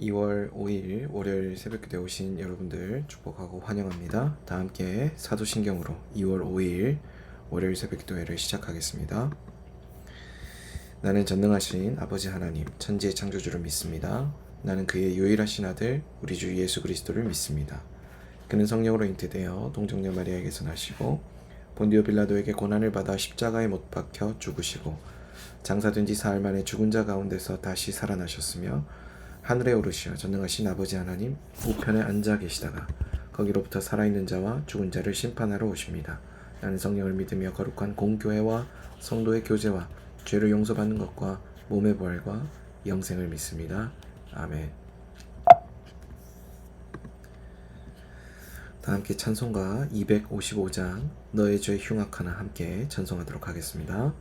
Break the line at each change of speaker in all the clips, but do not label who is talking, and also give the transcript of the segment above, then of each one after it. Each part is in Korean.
2월 5일 월요일 새벽기도에 오신 여러분들 축복하고 환영합니다. 다 함께 사도신경으로 2월 5일 월요일 새벽기도회를 시작하겠습니다. 나는 전능하신 아버지 하나님 천지의 창조주를 믿습니다. 나는 그의 유일하신 아들 우리 주 예수 그리스도를 믿습니다. 그는 성령으로 잉태되어 동정녀 마리아에게서 나시고 본디오 빌라도에게 고난을 받아 십자가에 못 박혀 죽으시고 장사된 지 사흘 만에 죽은 자 가운데서 다시 살아나셨으며 하늘에 오르시어 전능하신 아버지 하나님 우편에 앉아 계시다가 거기로부터 살아있는 자와 죽은 자를 심판하러 오십니다. 나는 성령을 믿으며 거룩한 공교회와 성도의 교제와 죄를 용서받는 것과 몸의 부활과 영생을 믿습니다. 아멘. 다 함께 찬송가 255장 너의 죄 흉악하나 함께 찬송하도록 하겠습니다.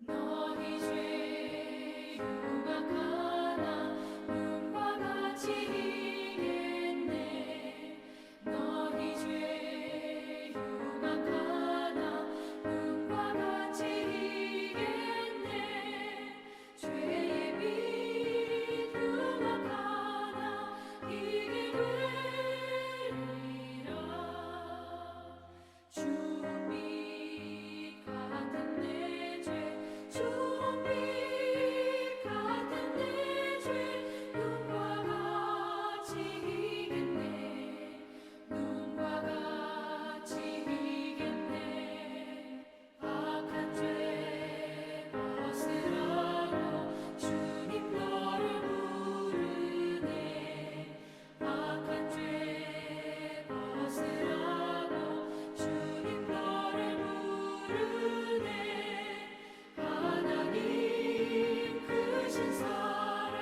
너희 죄 흉악하나 눈과 같이 희겠네. 너희 죄 흉악하나 눈과 같이 희겠네. 죄의 빛 흉악하나 희게 되리라. 주빛 같은 내 죄 주빛 같은 내 죄 눈과 같이 희겠네. 눈과 같이 희겠네. 악한 죄 벗으라고 주님 너를 부르네. 악한 죄 벗으라고 주님 너를 부르네. 하나님 크신 사랑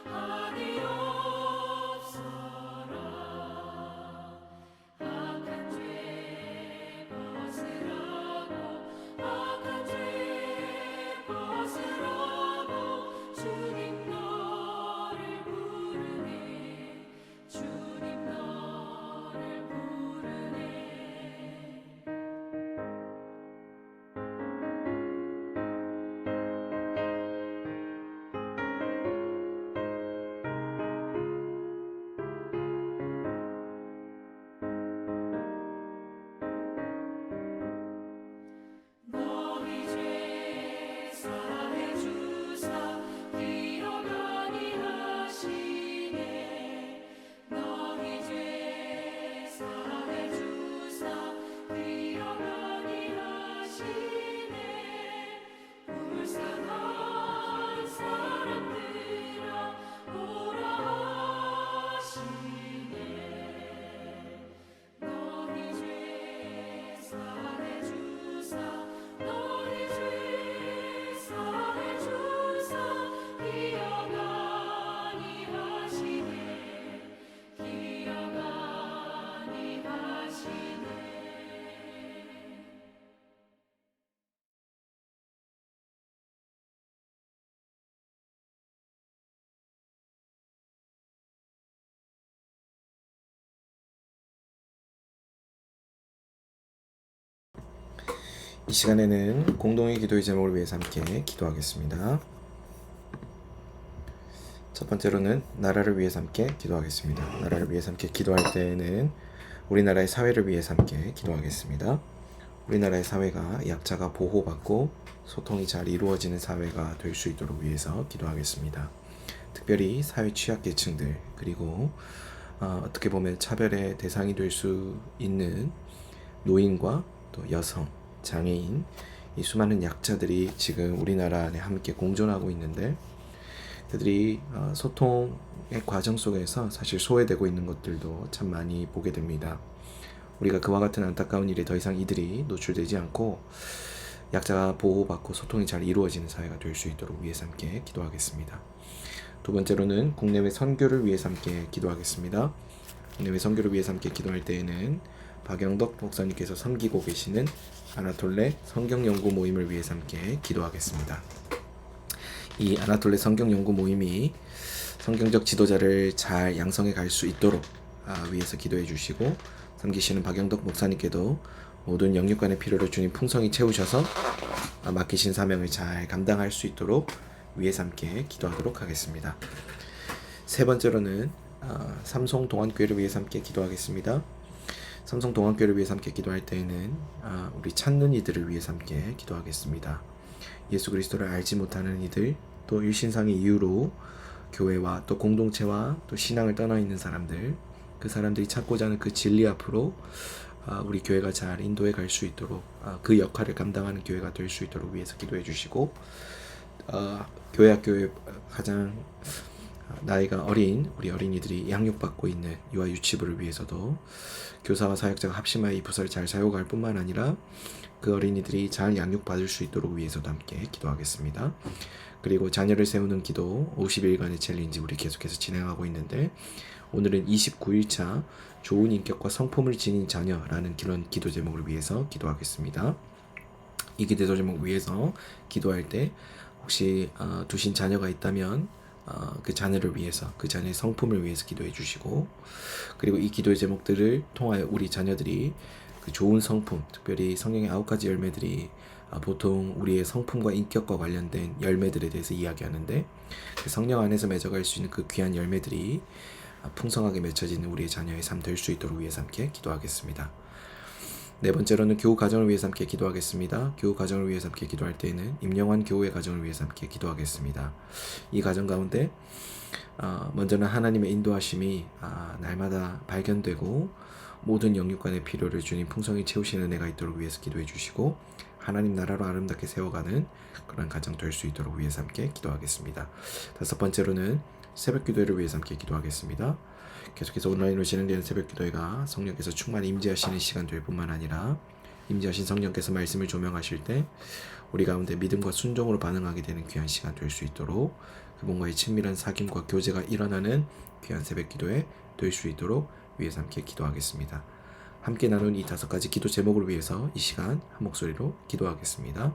한이 없어라. 악한 죄 벗으라고 악한 죄 벗으라고 주님 너를 부르네. 주님 너를 부르네. 너희 죄 사해 주사 기억 아니하시네. 너희 죄 사해 주사 기억 아니하시네. 불쌍한 사람들아 오라 하시네. 너희 죄 사해 주사 너희 죄 사해 주사 기억 아니하시네. 기억 아니하시네.
이 시간에는 공동의 기도의 제목을 위해서 함께 기도하겠습니다. 첫 번째로는 나라를 위해서 함께 기도하겠습니다. 나라를 위해서 함께 기도할 때에는 우리나라의 사회를 위해서 함께 기도하겠습니다. 우리나라의 사회가 약자가 보호받고 소통이 잘 이루어지는 사회가 될 수 있도록 위해서 기도하겠습니다. 특별히 사회 취약계층들 그리고 어떻게 보면 차별의 대상이 될 수 있는 노인과 또 여성, 장애인 이 수많은 약자들이 지금 우리나라 안에 함께 공존하고 있는데 그들이 소통의 과정 속에서 사실 소외되고 있는 것들도 참 많이 보게 됩니다. 우리가 그와 같은 안타까운 일에 더 이상 이들이 노출되지 않고 약자가 보호받고 소통이 잘 이루어지는 사회가 될 수 있도록 위해서 함께 기도하겠습니다. 두 번째로는 국내외 선교를 위해서 함께 기도하겠습니다. 국내외 선교를 위해서 함께 기도할 때에는 박영덕 목사님께서 섬기고 계시는 아나톨레 성경연구 모임을 위해서 함께 기도하겠습니다. 이 아나톨레 성경연구 모임이 성경적 지도자를 잘 양성해 갈 수 있도록 위해서 기도해 주시고, 섬기시는 박영덕 목사님께도 모든 영육간의 필요를 주님 풍성히 채우셔서 맡기신 사명을 잘 감당할 수 있도록 위해서 함께 기도하도록 하겠습니다. 세 번째로는 삼성 동안교회를 위해서 함께 기도하겠습니다. 삼성 동안교회를 위해서 함께 기도할 때에는 우리 찾는 이들을 위해서 함께 기도하겠습니다. 예수 그리스도를 알지 못하는 이들, 또 일신상의 이유로 교회와 또 공동체와 또 신앙을 떠나 있는 사람들, 그 사람들이 찾고자 하는 그 진리 앞으로 우리 교회가 잘 인도해 갈 수 있도록, 그 역할을 감당하는 교회가 될 수 있도록 위해서 기도해 주시고, 교회 학교에 가장 나이가 어린 우리 어린이들이 양육받고 있는 유아 유치부를 위해서도 교사와 사역자가 합심하여 이 부서를 잘 사용할 뿐만 아니라 그 어린이들이 잘 양육받을 수 있도록 위해서도 함께 기도하겠습니다. 그리고 자녀를 세우는 기도 50일간의 챌린지 우리 계속해서 진행하고 있는데, 오늘은 29일차 좋은 인격과 성품을 지닌 자녀라는 그런 기도 제목을 위해서 기도하겠습니다. 이 기도 제목 위해서 기도할 때 혹시 두신 자녀가 있다면 그 자녀를 위해서, 그 자녀의 성품을 위해서 기도해 주시고, 그리고 이 기도의 제목들을 통하여 우리 자녀들이 그 좋은 성품, 특별히 성경의 9가지 열매들이 보통 우리의 성품과 인격과 관련된 열매들에 대해서 이야기하는데, 그 성령 안에서 맺어갈 수 있는 그 귀한 열매들이 풍성하게 맺혀지는 우리의 자녀의 삶 될 수 있도록 위해서 함께 기도하겠습니다. 네 번째로는 교우 가정을 위해서 함께 기도하겠습니다. 교우 가정을 위해서 함께 기도할 때에는 임영환 교우의 가정을 위해서 함께 기도하겠습니다. 이 가정 가운데 먼저는 하나님의 인도하심이 날마다 발견되고 모든 영육간의 필요를 주님 풍성히 채우시는 은혜가 있도록 위해서 기도해 주시고, 하나님 나라로 아름답게 세워가는 그런 가정 될 수 있도록 위해서 함께 기도하겠습니다. 다섯 번째로는 새벽 기도회를 위해서 함께 기도하겠습니다. 계속해서 온라인으로 진행되는 새벽 기도회가 성령께서 충만히 임재하시는 시간 될 뿐만 아니라, 임재하신 성령께서 말씀을 조명하실 때 우리 가운데 믿음과 순종으로 반응하게 되는 귀한 시간 될 수 있도록, 그분과의 친밀한 사귐과 교제가 일어나는 귀한 새벽 기도회 될 수 있도록 위해서 함께 기도하겠습니다. 함께 나눈 이 5가지 기도 제목을 위해서 이 시간 한 목소리로 기도하겠습니다.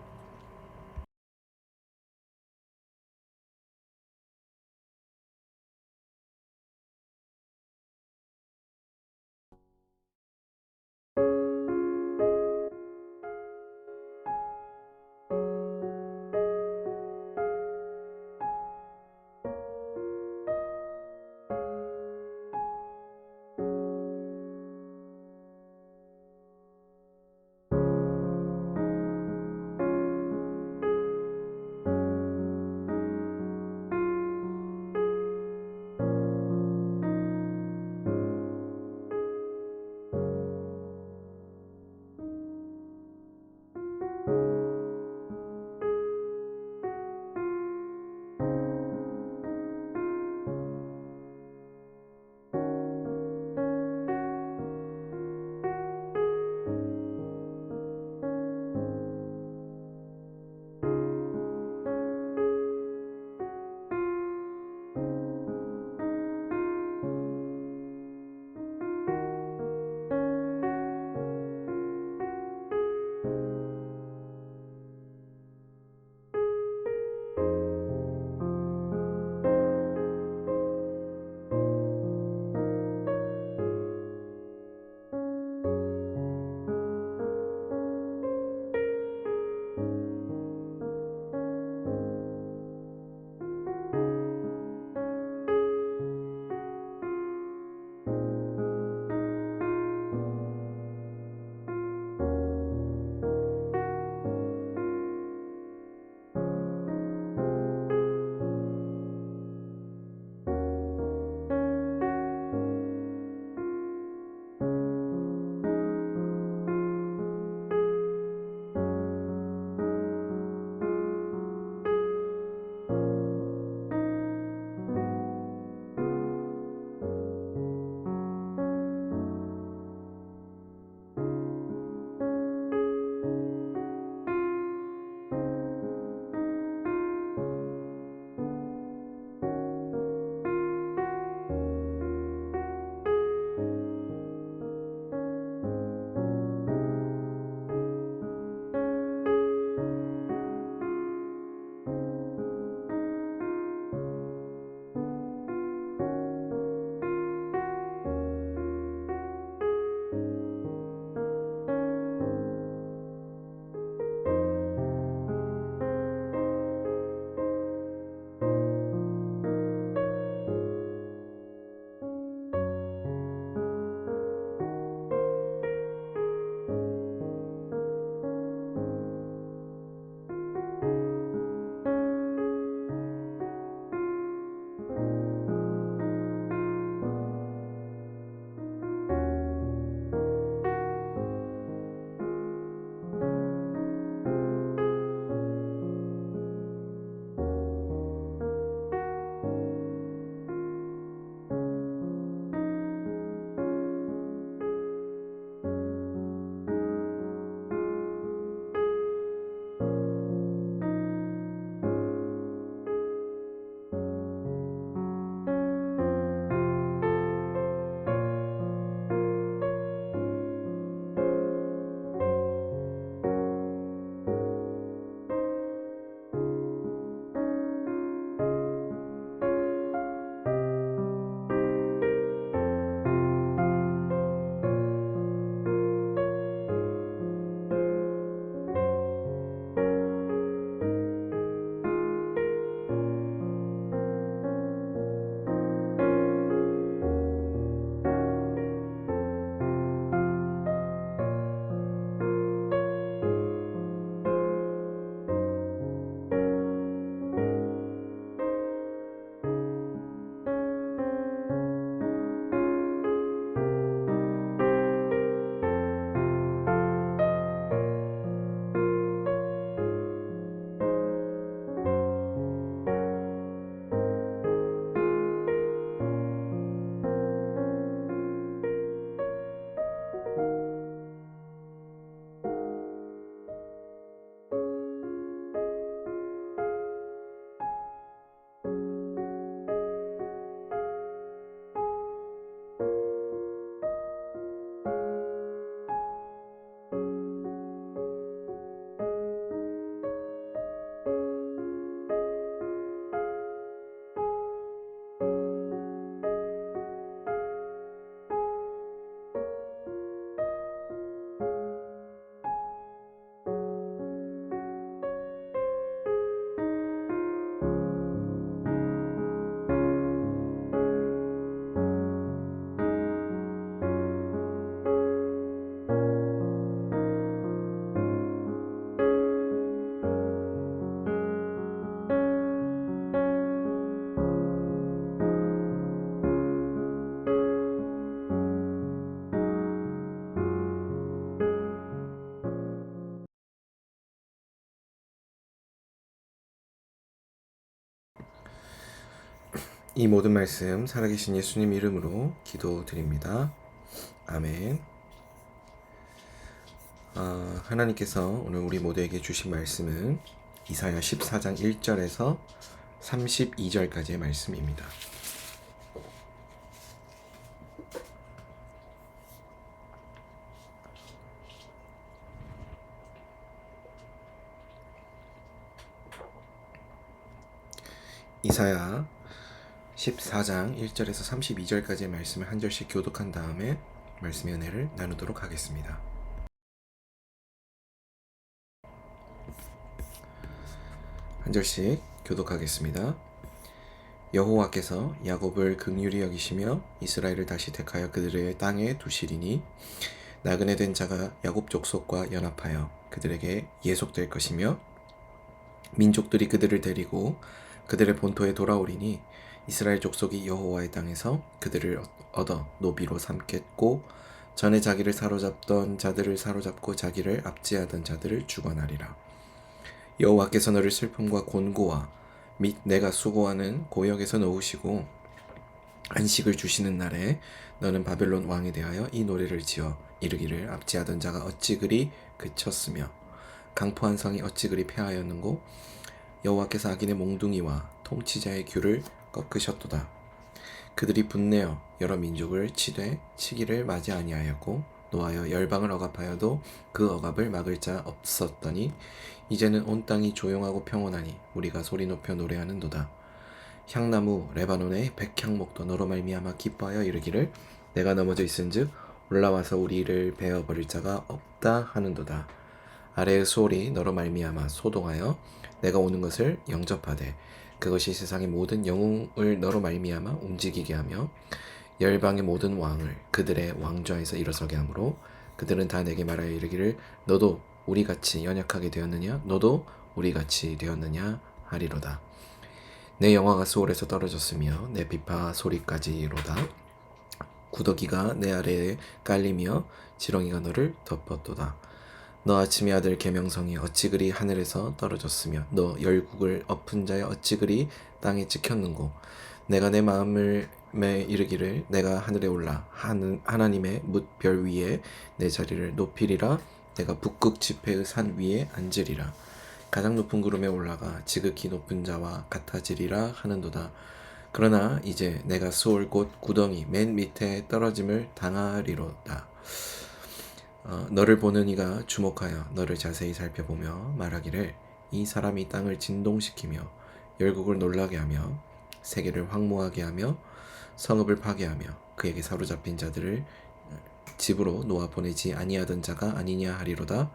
이 모든 말씀 살아계신 예수님 이름으로 기도드립니다. 아멘. 하나님께서 오늘 우리 모두에게 주신 말씀은 이사야 14장 1절에서 32절까지의 말씀입니다. 이사야 14장 1절에서 32절까지의 말씀을 한 절씩 교독한 다음에 말씀의 은혜를 나누도록 하겠습니다. 한 절씩 교독하겠습니다. 여호와께서 야곱을 긍휼히 여기시며 이스라엘을 다시 택하여 그들의 땅에 두시리니 나그네 된 자가 야곱 족속과 연합하여 그들에게 예속될 것이며 민족들이 그들을 데리고 그들의 본토에 돌아오리니 이스라엘 족속이 여호와의 땅에서 그들을 얻어 노비로 삼겠고 전에 자기를 사로잡던 자들을 사로잡고 자기를 압제하던 자들을 주관하리라. 여호와께서 너를 슬픔과 곤고와 및 내가 수고하는 고역에서 놓으시고 안식을 주시는 날에 너는 바벨론 왕에 대하여 이 노래를 지어 이르기를 압제하던 자가 어찌 그리 그쳤으며 강포한 성이 어찌 그리 패하였는고 여호와께서 악인의 몽둥이와 통치자의 귤을 꺾으셨도다. 그들이 분내어 여러 민족을 치되 치기를 맞이 아니하였고 노하여 열방을 억압하여도 그 억압을 막을 자 없었더니 이제는 온 땅이 조용하고 평온하니 우리가 소리 높여 노래하는도다. 향나무 레바논의 백향목도 너로 말미암아 기뻐하여 이르기를 내가 넘어져 있은즉 올라와서 우리를 베어버릴 자가 없다 하는도다. 아래의 수월이 너로 말미암아 소동하여 내가 오는 것을 영접하되 그것이 세상의 모든 영웅을 너로 말미암아 움직이게 하며 열방의 모든 왕을 그들의 왕좌에서 일어서게 하므로 그들은 다 내게 말하여 이르기를 너도 우리같이 연약하게 되었느냐 너도 우리같이 되었느냐 하리로다. 내 영화가 수월에서 떨어졌으며 내 비파 소리까지로다. 구더기가 내 아래에 깔리며 지렁이가 너를 덮었도다. 너 아침의 아들 계명성이 어찌 그리 하늘에서 떨어졌으며 너 열국을 엎은 자여 어찌 그리 땅에 찍혔는고 내가 내 마음을 이르기를 내가 하늘에 올라 하나님의 뭇별 위에 내 자리를 높이리라. 내가 북극 지폐의 산 위에 앉으리라. 가장 높은 구름에 올라가 지극히 높은 자와 같아지리라 하는도다. 그러나 이제 내가 수월 곧 구덩이 맨 밑에 떨어짐을 당하리로다. 너를 보는 이가 주목하여 너를 자세히 살펴보며 말하기를 이 사람이 땅을 진동시키며 열국을 놀라게 하며 세계를 황무하게 하며 성읍을 파괴하며 그에게 사로잡힌 자들을 집으로 놓아 보내지 아니하던 자가 아니냐 하리로다.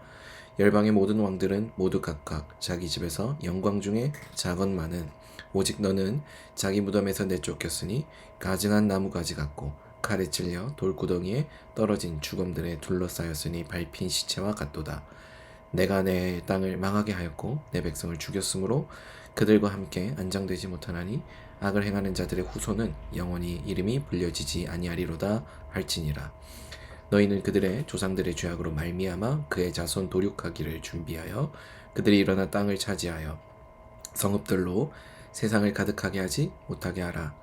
열방의 모든 왕들은 모두 각각 자기 집에서 영광 중에 작은만은 오직 너는 자기 무덤에서 내쫓겼으니 가증한 나무가지 같고 칼에 찔려 돌구덩이에 떨어진 죽음들에 둘러싸였으니 밟힌 시체와 같도다. 내가 내 땅을 망하게 하였고 내 백성을 죽였으므로 그들과 함께 안장되지 못하나니 악을 행하는 자들의 후손은 영원히 이름이 불려지지 아니하리로다 할지니라. 너희는 그들의 조상들의 죄악으로 말미암아 그의 자손 도륙하기를 준비하여 그들이 일어나 땅을 차지하여 성읍들로 세상을 가득하게 하지 못하게 하라.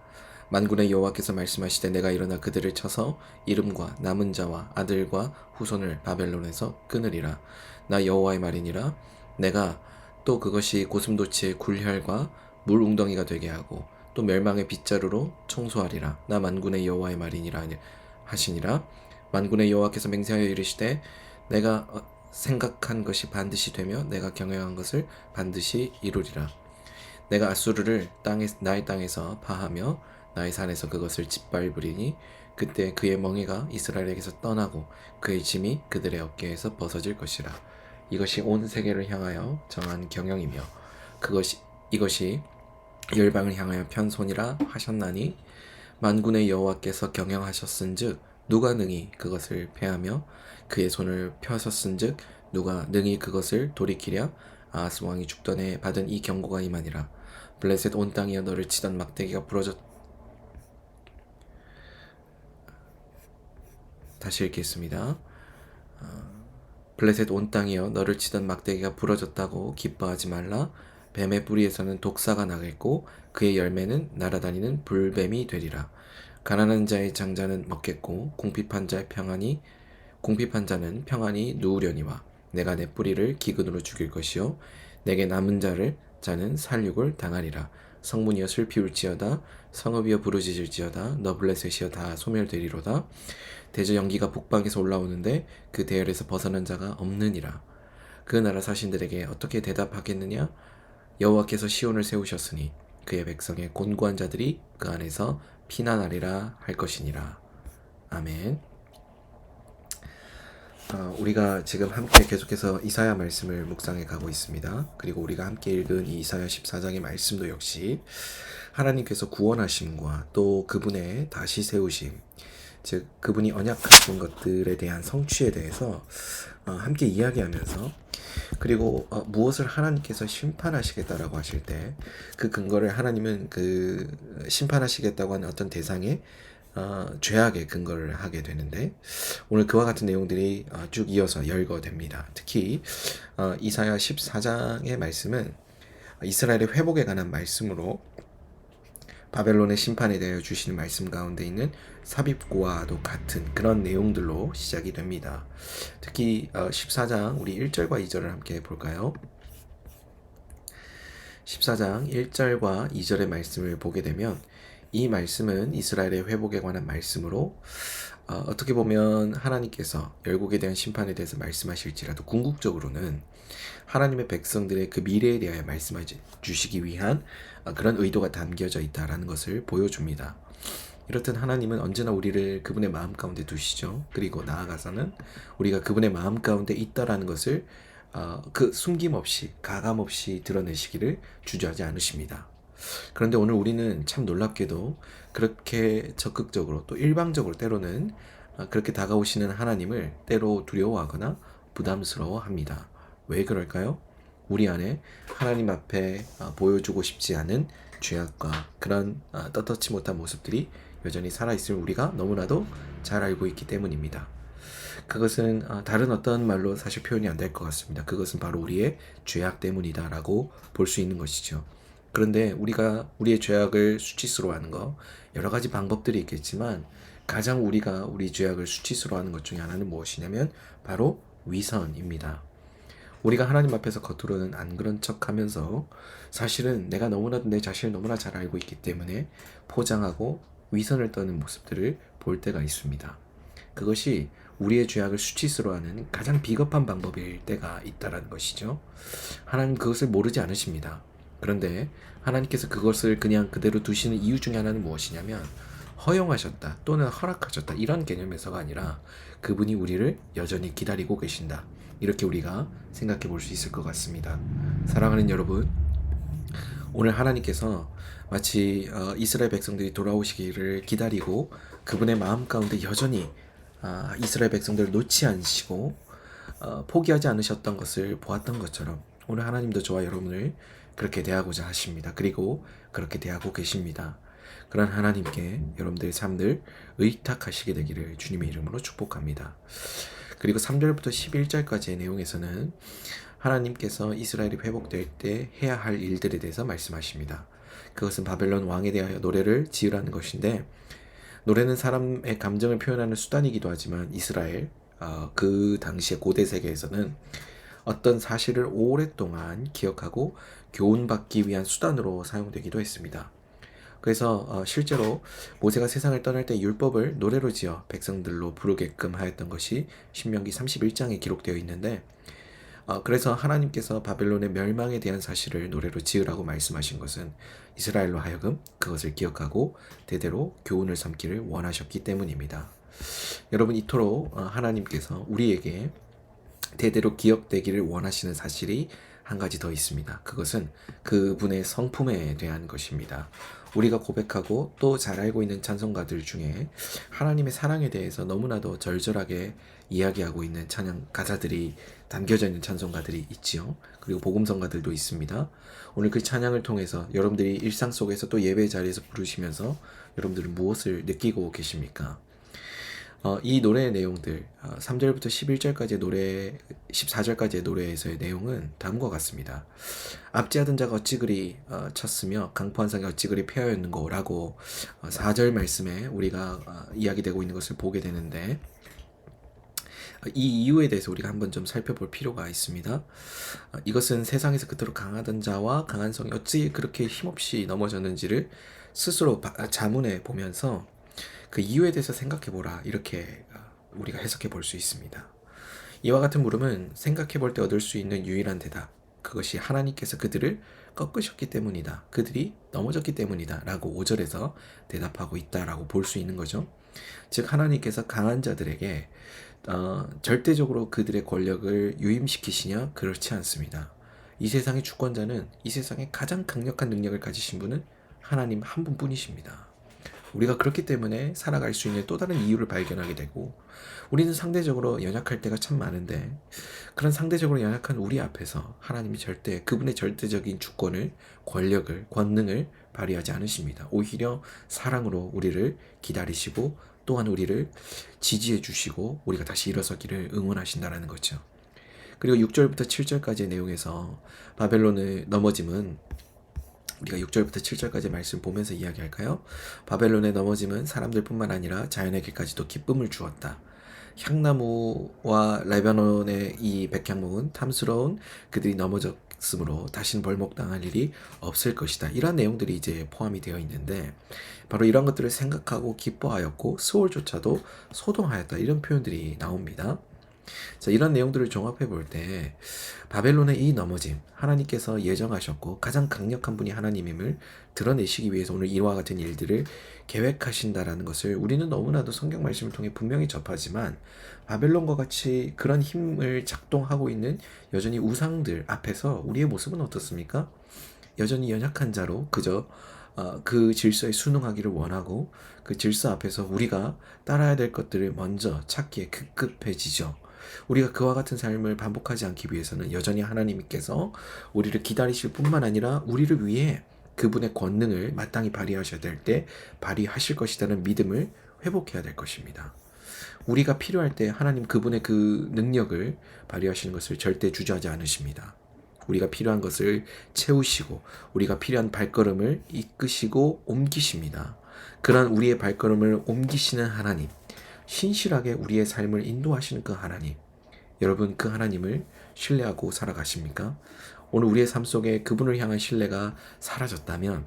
만군의 여호와께서 말씀하시되 내가 일어나 그들을 쳐서 이름과 남은 자와 아들과 후손을 바벨론에서 끊으리라. 나 여호와의 말이니라. 내가 또 그것이 고슴도치의 굴혈과 물 웅덩이가 되게 하고 또 멸망의 빗자루로 청소하리라. 나 만군의 여호와의 말이니라 하시니라. 만군의 여호와께서 맹세하여 이르시되 내가 생각한 것이 반드시 되며 내가 경영한 것을 반드시 이루리라. 내가 아수르를 나의 땅에서 파하며 나의 산에서 그것을 짓밟으리니 그때 그의 멍에가 이스라엘에게서 떠나고 그의 짐이 그들의 어깨에서 벗어질 것이라. 이것이 온 세계를 향하여 정한 경영이며 이것이 열방을 향하여 편손이라 하셨나니 만군의 여호와께서 경영하셨은즉 누가 능히 그것을 패하며 그의 손을 펴셨은즉 누가 능히 그것을 돌이키랴. 아하스 왕이 죽던 해에 받은 이 경고가 이만이라. 블레셋 온 땅이여 너를 치던 막대기가 다시 읽겠습니다. 블레셋 온 땅이여 너를 치던 막대기가 부러졌다고 기뻐하지 말라. 뱀의 뿌리에서는 독사가 나겠고 그의 열매는 날아다니는 불뱀이 되리라. 가난한 자의 장자는 먹겠고 궁핍한 자는 평안히 누우려니와 내가 내 뿌리를 기근으로 죽일 것이요 내게 남은 자는 살육을 당하리라. 성문이여 슬피울지어다 성읍이여 부르짖을지어다 너블레셋이여 다 소멸되리로다. 대저 연기가 북방에서 올라오는데 그 대열에서 벗어난 자가 없느니라. 그 나라 사신들에게 어떻게 대답하겠느냐? 여호와께서 시온을 세우셨으니 그의 백성의 곤고한 자들이 그 안에서 피난하리라 할 것이니라. 아멘. 우리가 지금 함께 계속해서 이사야 말씀을 묵상해 가고 있습니다. 그리고 우리가 함께 읽은 이 이사야 14장의 말씀도 역시 하나님께서 구원하심과 또 그분의 다시 세우심, 즉 그분이 언약하신 것들에 대한 성취에 대해서 함께 이야기하면서, 그리고 무엇을 하나님께서 심판하시겠다라고 하실 때 그 근거를 하나님은 그 심판하시겠다고 하는 어떤 대상의 죄악의 근거를 하게 되는데, 오늘 그와 같은 내용들이 쭉 이어서 열거됩니다. 특히 이사야 14장의 말씀은 이스라엘의 회복에 관한 말씀으로 바벨론의 심판에 대하여 주시는 말씀 가운데 있는 삽입고와도 같은 그런 내용들로 시작이 됩니다. 특히 14장 우리 1절과 2절을 함께 볼까요? 14장 1절과 2절의 말씀을 보게 되면 이 말씀은 이스라엘의 회복에 관한 말씀으로 어떻게 보면 하나님께서 열국에 대한 심판에 대해서 말씀하실지라도 궁극적으로는 하나님의 백성들의 그 미래에 대하여 말씀해 주시기 위한 그런 의도가 담겨져 있다라는 것을 보여줍니다. 이렇듯 하나님은 언제나 우리를 그분의 마음 가운데 두시죠. 그리고 나아가서는 우리가 그분의 마음 가운데 있다라는 것을 그 숨김없이 가감없이 드러내시기를 주저하지 않으십니다. 그런데 오늘 우리는 참 놀랍게도 그렇게 적극적으로 또 일방적으로 때로는 그렇게 다가오시는 하나님을 때로 두려워하거나 부담스러워합니다. 왜 그럴까요? 우리 안에 하나님 앞에 보여주고 싶지 않은 죄악과 그런 떳떳지 못한 모습들이 여전히 살아있음을 우리가 너무나도 잘 알고 있기 때문입니다. 그것은 다른 어떤 말로 사실 표현이 안 될 것 같습니다. 그것은 바로 우리의 죄악 때문이다라고 볼 수 있는 것이죠. 그런데 우리가 우리의 죄악을 수치스러워하는 거 여러 가지 방법들이 있겠지만 가장 우리가 우리 죄악을 수치스러워하는 것 중에 하나는 무엇이냐면 바로 위선입니다. 우리가 하나님 앞에서 겉으로는 안 그런 척하면서 사실은 내가 너무나도 내 자신을 너무나 잘 알고 있기 때문에 포장하고 위선을 떠는 모습들을 볼 때가 있습니다. 그것이 우리의 죄악을 수치스러워하는 가장 비겁한 방법일 때가 있다는 것이죠. 하나님 그것을 모르지 않으십니다. 그런데 하나님께서 그것을 그냥 그대로 두시는 이유 중에 하나는 무엇이냐면 허용하셨다 또는 허락하셨다 이런 개념에서가 아니라 그분이 우리를 여전히 기다리고 계신다, 이렇게 우리가 생각해 볼 수 있을 것 같습니다. 사랑하는 여러분, 오늘 하나님께서 마치 이스라엘 백성들이 돌아오시기를 기다리고 그분의 마음 가운데 여전히 이스라엘 백성들을 놓지 않으시고 포기하지 않으셨던 것을 보았던 것처럼 오늘 하나님도 저와 여러분을 그렇게 대하고자 하십니다. 그리고 그렇게 대하고 계십니다. 그런 하나님께 여러분들의 삶을 의탁하시게 되기를 주님의 이름으로 축복합니다. 그리고 3절부터 11절까지의 내용에서는 하나님께서 이스라엘이 회복될 때 해야 할 일들에 대해서 말씀하십니다. 그것은 바벨론 왕에 대하여 노래를 지으라는 것인데, 노래는 사람의 감정을 표현하는 수단이기도 하지만 이스라엘 그 당시의 고대 세계에서는 어떤 사실을 오랫동안 기억하고 교훈받기 위한 수단으로 사용되기도 했습니다. 그래서 실제로 모세가 세상을 떠날 때 율법을 노래로 지어 백성들로 부르게끔 하였던 것이 신명기 31장에 기록되어 있는데, 그래서 하나님께서 바벨론의 멸망에 대한 사실을 노래로 지으라고 말씀하신 것은 이스라엘로 하여금 그것을 기억하고 대대로 교훈을 삼기를 원하셨기 때문입니다. 여러분, 이토록 하나님께서 우리에게 대대로 기억되기를 원하시는 사실이 한 가지 더 있습니다. 그것은 그분의 성품에 대한 것입니다. 우리가 고백하고 또 잘 알고 있는 찬송가들 중에 하나님의 사랑에 대해서 너무나도 절절하게 이야기하고 있는 찬양 가사들이 담겨져 있는 찬송가들이 있지요. 그리고 복음성가들도 있습니다. 오늘 그 찬양을 통해서 여러분들이 일상 속에서 또 예배 자리에서 부르시면서 여러분들은 무엇을 느끼고 계십니까? 이 노래의 내용들 3절부터 11절까지의 노래 14절까지의 노래에서의 내용은 다음과 같습니다. 압제하던 자가 어찌 그리 쳤으며 강포한 상이 어찌 그리 폐하였는고라고 4절 말씀에 우리가 이야기되고 있는 것을 보게 되는데 이 이유에 대해서 우리가 한번 좀 살펴볼 필요가 있습니다. 이것은 세상에서 그토록 강하던 자와 강한 성이 어찌 그렇게 힘없이 넘어졌는지를 스스로 자문해 보면서 그 이유에 대해서 생각해 보라 이렇게 우리가 해석해 볼 수 있습니다. 이와 같은 물음은 생각해 볼 때 얻을 수 있는 유일한 대답, 그것이 하나님께서 그들을 꺾으셨기 때문이다, 그들이 넘어졌기 때문이다 라고 5절에서 대답하고 있다라고 볼 수 있는 거죠. 즉 하나님께서 강한 자들에게 절대적으로 그들의 권력을 유임시키시냐? 그렇지 않습니다. 이 세상의 주권자는, 이 세상에 가장 강력한 능력을 가지신 분은 하나님 한 분뿐이십니다. 우리가 그렇기 때문에 살아갈 수 있는 또 다른 이유를 발견하게 되고, 우리는 상대적으로 연약할 때가 참 많은데 그런 상대적으로 연약한 우리 앞에서 하나님이 절대 그분의 절대적인 주권을, 권력을, 권능을 발휘하지 않으십니다. 오히려 사랑으로 우리를 기다리시고 또한 우리를 지지해 주시고 우리가 다시 일어서기를 응원하신다는 거죠. 그리고 6절부터 7절까지의 내용에서 바벨론의 넘어짐은, 우리가 6절부터 7절까지 말씀 보면서 이야기할까요? 바벨론의 넘어짐은 사람들뿐만 아니라 자연에게까지도 기쁨을 주었다. 향나무와 레바논의 이 백향목은 탐스러운 그들이 넘어졌으므로 다시는 벌목당할 일이 없을 것이다. 이런 내용들이 이제 포함이 되어 있는데 바로 이런 것들을 생각하고 기뻐하였고 스올조차도 소동하였다. 이런 표현들이 나옵니다. 자, 이런 내용들을 종합해 볼 때 바벨론의 이 넘어짐, 하나님께서 예정하셨고 가장 강력한 분이 하나님임을 드러내시기 위해서 오늘 이와 같은 일들을 계획하신다라는 것을 우리는 너무나도 성경 말씀을 통해 분명히 접하지만, 바벨론과 같이 그런 힘을 작동하고 있는 여전히 우상들 앞에서 우리의 모습은 어떻습니까? 여전히 연약한 자로 그저 그 질서에 순응하기를 원하고 그 질서 앞에서 우리가 따라야 될 것들을 먼저 찾기에 급급해지죠. 우리가 그와 같은 삶을 반복하지 않기 위해서는 여전히 하나님께서 우리를 기다리실 뿐만 아니라 우리를 위해 그분의 권능을 마땅히 발휘하셔야 될 때 발휘하실 것이라는 믿음을 회복해야 될 것입니다. 우리가 필요할 때 하나님 그분의 그 능력을 발휘하시는 것을 절대 주저하지 않으십니다. 우리가 필요한 것을 채우시고 우리가 필요한 발걸음을 이끄시고 옮기십니다. 그런 우리의 발걸음을 옮기시는 하나님, 신실하게 우리의 삶을 인도하시는 그 하나님, 여러분 그 하나님을 신뢰하고 살아가십니까? 오늘 우리의 삶 속에 그분을 향한 신뢰가 사라졌다면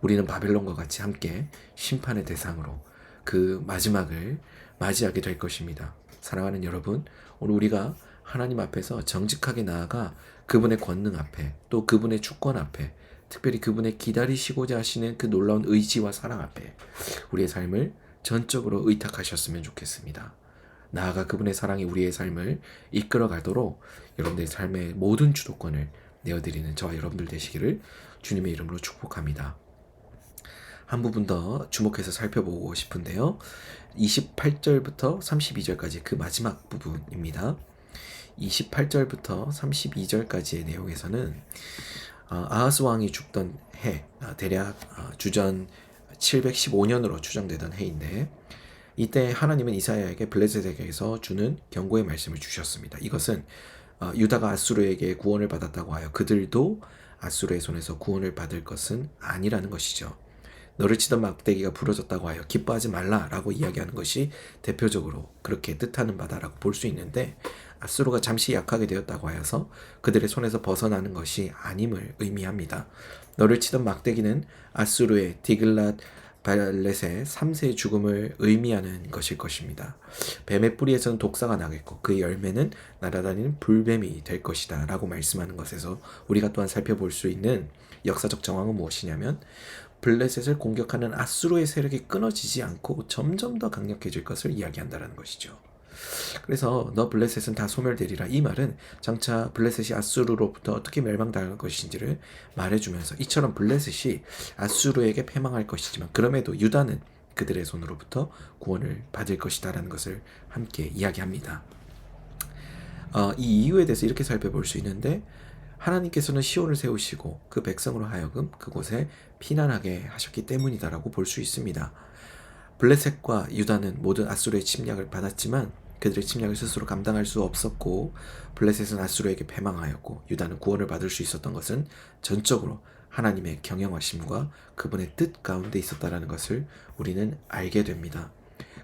우리는 바벨론과 같이 함께 심판의 대상으로 그 마지막을 맞이하게 될 것입니다. 사랑하는 여러분, 오늘 우리가 하나님 앞에서 정직하게 나아가 그분의 권능 앞에, 또 그분의 주권 앞에, 특별히 그분의 기다리시고자 하시는 그 놀라운 의지와 사랑 앞에 우리의 삶을 전적으로 의탁하셨으면 좋겠습니다. 나아가 그분의 사랑이 우리의 삶을 이끌어 가도록 여러분들의 삶의 모든 주도권을 내어드리는 저와 여러분들 되시기를 주님의 이름으로 축복합니다. 한 부분 더 주목해서 살펴보고 싶은데요. 28절부터 32절까지 그 마지막 부분입니다. 28절부터 32절까지의 내용에서는 아하스 왕이 죽던 해, 대략 주전 715년으로 추정되던 해인데, 이때 하나님은 이사야에게 블레셋에게서 주는 경고의 말씀을 주셨습니다. 이것은 유다가 아수르에게 구원을 받았다고 하여 그들도 아수르의 손에서 구원을 받을 것은 아니라는 것이죠. 너를 치던 막대기가 부러졌다고 하여 기뻐하지 말라라고 이야기하는 것이 대표적으로 그렇게 뜻하는 바다라고 볼 수 있는데, 아수르가 잠시 약하게 되었다고 하여서 그들의 손에서 벗어나는 것이 아님을 의미합니다. 너를 치던 막대기는 아수르의 디글랏 발렛의 3세의 죽음을 의미하는 것일 것입니다. 뱀의 뿌리에서는 독사가 나겠고 그 열매는 날아다니는 불뱀이 될 것이다 라고 말씀하는 것에서 우리가 또한 살펴볼 수 있는 역사적 정황은 무엇이냐면, 블레셋을 공격하는 아수르의 세력이 끊어지지 않고 점점 더 강력해질 것을 이야기한다는 것이죠. 그래서 너 블레셋은 다 소멸되리라, 이 말은 장차 블레셋이 아수르로부터 어떻게 멸망당할 것인지를 말해주면서 이처럼 블레셋이 아수르에게 패망할 것이지만 그럼에도 유다는 그들의 손으로부터 구원을 받을 것이다 라는 것을 함께 이야기합니다. 이 이유에 대해서 이렇게 살펴볼 수 있는데, 하나님께서는 시온을 세우시고 그 백성으로 하여금 그곳에 피난하게 하셨기 때문이다라고 볼 수 있습니다. 블레셋과 유다는 모든 아수르의 침략을 받았지만 그들의 침략을 스스로 감당할 수 없었고 블레셋은 아수르에게 패망하였고 유다는 구원을 받을 수 있었던 것은 전적으로 하나님의 경영하심과 그분의 뜻 가운데 있었다라는 것을 우리는 알게 됩니다.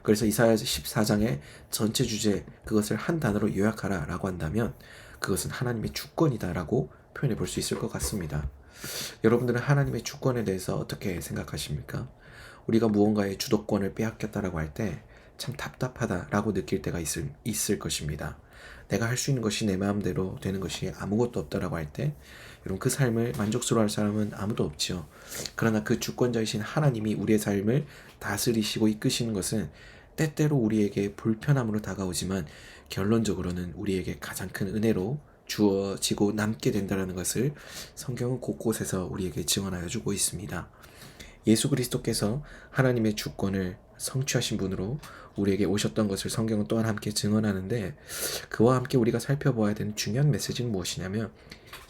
그래서 이사야 14장의 전체 주제 그것을 한 단어로 요약하라 라고 한다면 그것은 하나님의 주권이다라고 표현해 볼 수 있을 것 같습니다. 여러분들은 하나님의 주권에 대해서 어떻게 생각하십니까? 우리가 무언가의 주도권을 빼앗겼다라고 할 때 참 답답하다라고 느낄 때가 있을 것입니다. 내가 할 수 있는 것이 내 마음대로 되는 것이 아무것도 없다라고 할 때 여러분 그 삶을 만족스러워할 사람은 아무도 없지요. 그러나 그 주권자이신 하나님이 우리의 삶을 다스리시고 이끄시는 것은 때때로 우리에게 불편함으로 다가오지만 결론적으로는 우리에게 가장 큰 은혜로 주어지고 남게 된다는 것을 성경은 곳곳에서 우리에게 증언하여 주고 있습니다. 예수 그리스도께서 하나님의 주권을 성취하신 분으로 우리에게 오셨던 것을 성경은 또한 함께 증언하는데 그와 함께 우리가 살펴보아야 되는 중요한 메시지는 무엇이냐면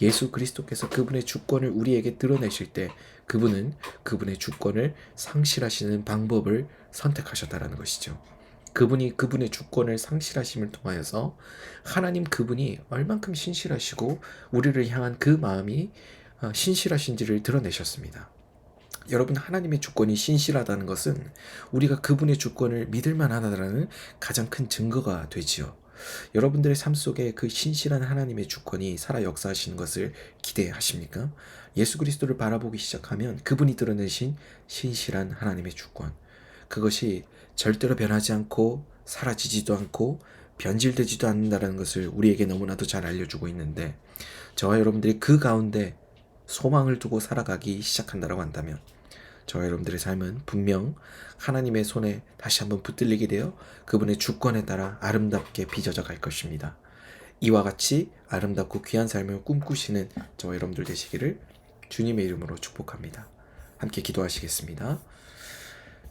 예수 그리스도께서 그분의 주권을 우리에게 드러내실 때 그분은 그분의 주권을 상실하시는 방법을 선택하셨다라는 것이죠. 그분이 그분의 주권을 상실하심을 통하여서 하나님 그분이 얼만큼 신실하시고 우리를 향한 그 마음이 신실하신지를 드러내셨습니다. 여러분 하나님의 주권이 신실하다는 것은 우리가 그분의 주권을 믿을 만하다는 가장 큰 증거가 되지요. 여러분들의 삶 속에 그 신실한 하나님의 주권이 살아 역사하시는 것을 기대하십니까? 예수 그리스도를 바라보기 시작하면 그분이 드러내신 신실한 하나님의 주권 그것이 절대로 변하지 않고 사라지지도 않고 변질되지도 않는다는 것을 우리에게 너무나도 잘 알려주고 있는데 저와 여러분들이 그 가운데 소망을 두고 살아가기 시작한다고 한다면 저와 여러분들의 삶은 분명 하나님의 손에 다시 한번 붙들리게 되어 그분의 주권에 따라 아름답게 빚어져 갈 것입니다. 이와 같이 아름답고 귀한 삶을 꿈꾸시는 저와 여러분들 되시기를 주님의 이름으로 축복합니다. 함께 기도하시겠습니다.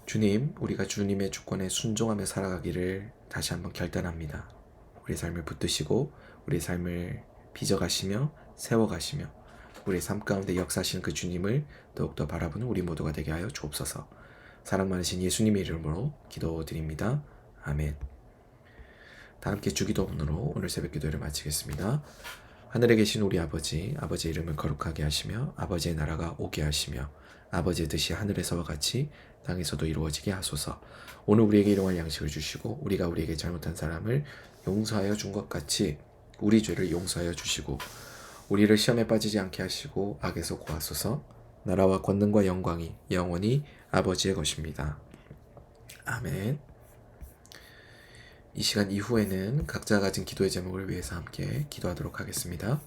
주님, 우리가 주님의 주권에 순종하며 살아가기를 다시 한번 결단합니다. 우리 삶을 붙드시고 우리 삶을 빚어가시며 세워가시며 우리의 삶 가운데 역사하시는 그 주님을 더욱더 바라보는 우리 모두가 되게 하여 주옵소서. 사랑 많으신 예수님의 이름으로 기도드립니다. 아멘. 다 함께 주기도문으로 오늘 새벽 기도를 마치겠습니다. 하늘에 계신 우리 아버지, 아버지의 이름을 거룩하게 하시며 아버지의 나라가 오게 하시며 아버지의 뜻이 하늘에서와 같이 땅에서도 이루어지게 하소서. 오늘 우리에게 일용할 양식을 주시고 우리가 우리에게 잘못한 사람을 용서하여 준 것 같이 우리 죄를 용서하여 주시고 우리를 시험에 빠지지 않게 하시고 악에서 구하소서. 나라와 권능과 영광이 영원히 아버지의 것입니다. 아멘. 이 시간 이후에는 각자 가진 기도의 제목을 위해서 함께 기도하도록 하겠습니다.